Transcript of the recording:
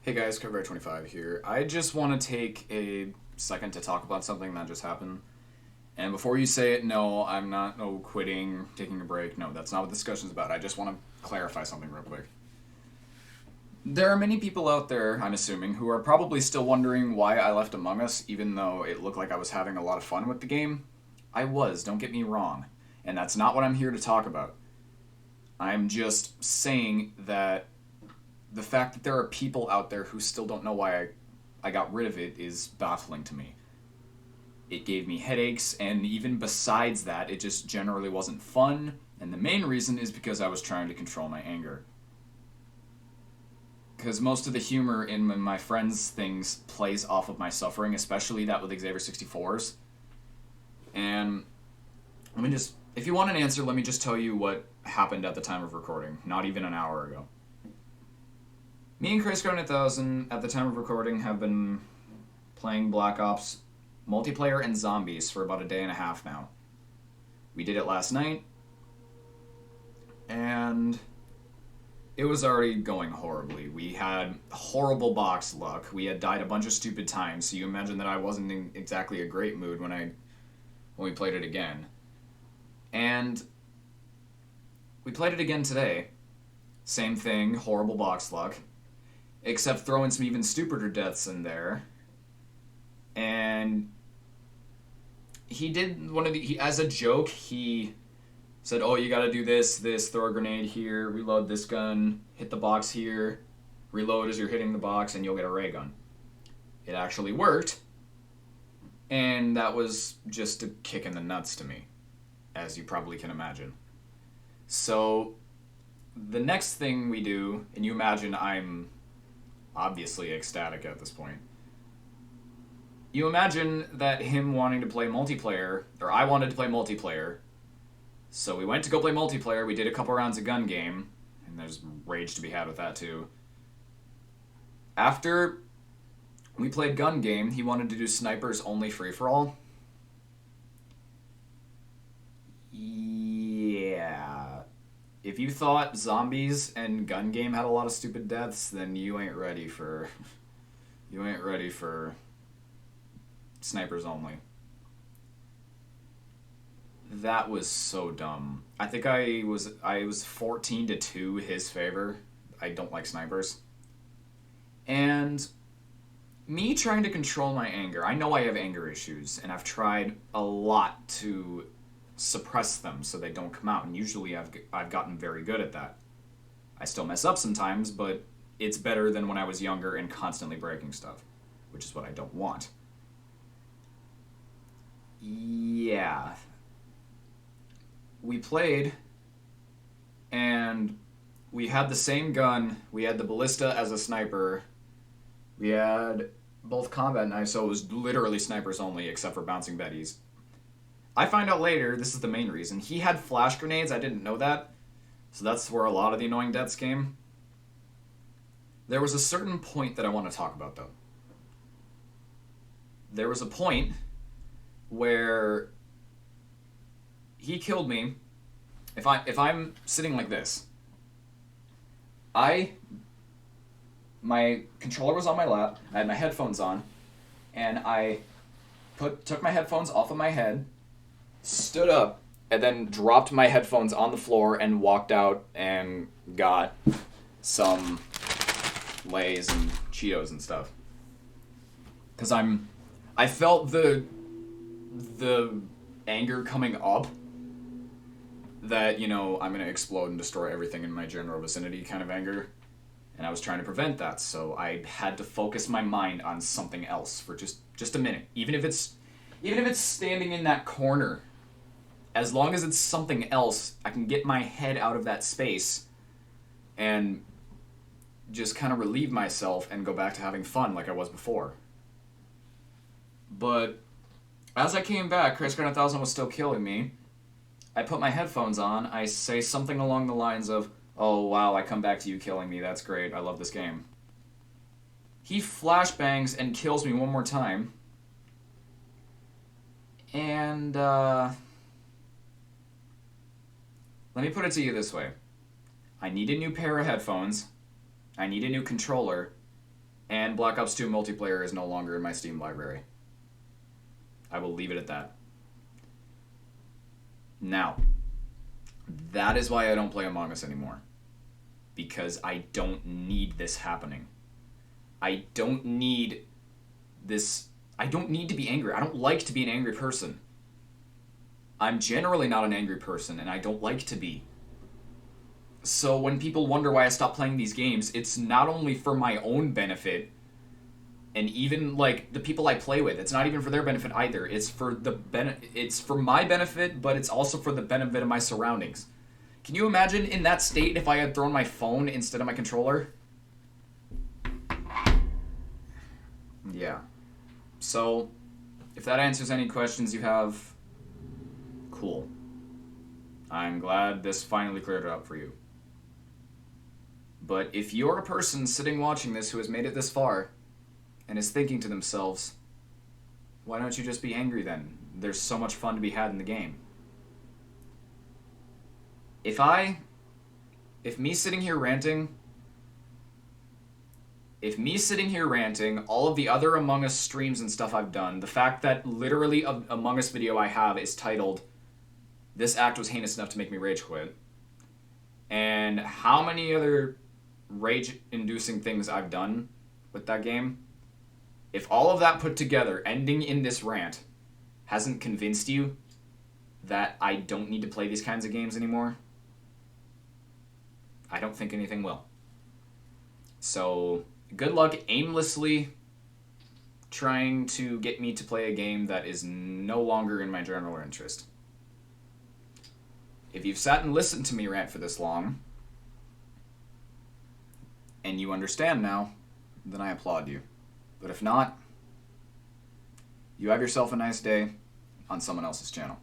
Hey guys, Cover25 here. I just want to take a second to talk about something that just happened. And before you say it, no, I'm not quitting, taking a break. No, that's not what the discussion's about. I just want to clarify something real quick. There are many people out there, I'm assuming, who are probably still wondering why I left Among Us, even though it looked like I was having a lot of fun with the game. I was, don't get me wrong. And that's not what I'm here to talk about. I'm just saying that the fact that there are people out there who still don't know why I got rid of it is baffling to me. It gave me headaches, and even besides that, it just generally wasn't fun, and the main reason is because I was trying to control my anger. Because most of the humor in my friends' things plays off of my suffering, especially that with Xavier 64s. And if you want an answer, let me just tell you what happened at the time of recording, not even an hour ago. Me and Chris Garden 1000, at the time of recording, have been playing Black Ops multiplayer and zombies for about a day and a half now. We did it last night, and it was already going horribly. We had horrible box luck. We had died a bunch of stupid times, so you imagine that I wasn't in exactly a great mood when we played it again. And we played it again today. Same thing, horrible box luck. Except throwing some even stupider deaths in there. And he did as a joke, he said, oh, you gotta do this, throw a grenade here, reload this gun, hit the box here, reload as you're hitting the box, and you'll get a ray gun. It actually worked, and that was just a kick in the nuts to me, as you probably can imagine. So, the next thing we do, and you imagine I'm obviously ecstatic at this point. You imagine that him wanting to play multiplayer, or I wanted to play multiplayer, so we went to go play multiplayer, we did a couple rounds of gun game, and there's rage to be had with that too. After we played gun game, he wanted to do snipers only free-for-all. Yeah. If you thought zombies and gun game had a lot of stupid deaths, then you ain't ready for snipers only. That was so dumb. I think I was 14-2 his favor. I don't like snipers. And me trying to control my anger. I know I have anger issues, and I've tried a lot to suppress them so they don't come out, and usually I've gotten very good at that. I still mess up sometimes, but it's better than when I was younger and constantly breaking stuff, which is what I don't want. Yeah. We played, and we had the same gun. We had the ballista as a sniper. We had both combat knives, so it was literally snipers only, except for bouncing betties. I find out later, this is the main reason, he had flash grenades, I didn't know that. So that's where a lot of the annoying deaths came. There was a certain point that I want to talk about, though. There was a point where he killed me. If I'm sitting like this, my controller was on my lap, I had my headphones on, and I took my headphones off of my head, stood up, and then dropped my headphones on the floor and walked out and got some Lays and Cheetos and stuff. Because I felt the anger coming up that, I'm going to explode and destroy everything in my general vicinity kind of anger. And I was trying to prevent that, so I had to focus my mind on something else for just a minute. Even if it's standing in that corner, as long as it's something else, I can get my head out of that space and just kind of relieve myself and go back to having fun like I was before. But as I came back, Chris Garden 1000 was still killing me. I put my headphones on. I say something along the lines of, oh wow, I come back to you killing me. That's great. I love this game. He flashbangs and kills me one more time. And, let me put it to you this way. I need a new pair of headphones. I need a new controller. And Black Ops 2 multiplayer is no longer in my Steam library. I will leave it at that. Now, that is why I don't play Among Us anymore. Because I don't need this happening. I don't need this. I don't need to be angry. I don't like to be an angry person. I'm generally not an angry person, and I don't like to be. So when people wonder why I stopped playing these games, it's not only for my own benefit, and even like the people I play with, it's not even for their benefit either. It's for it's for my benefit, but it's also for the benefit of my surroundings. Can you imagine in that state if I had thrown my phone instead of my controller? Yeah. So, if that answers any questions you have, cool. I'm glad this finally cleared it up for you. But if you're a person sitting watching this who has made it this far and is thinking to themselves, why don't you just be angry then? There's so much fun to be had in the game. If me sitting here ranting, all of the other Among Us streams and stuff I've done, the fact that literally a Among Us video I have is titled, "This act was heinous enough to make me rage quit," and how many other rage-inducing things I've done with that game, if all of that put together, ending in this rant, hasn't convinced you that I don't need to play these kinds of games anymore, I don't think anything will. So, good luck aimlessly trying to get me to play a game that is no longer in my general interest. If you've sat and listened to me rant for this long, and you understand now, then I applaud you. But if not, you have yourself a nice day on someone else's channel.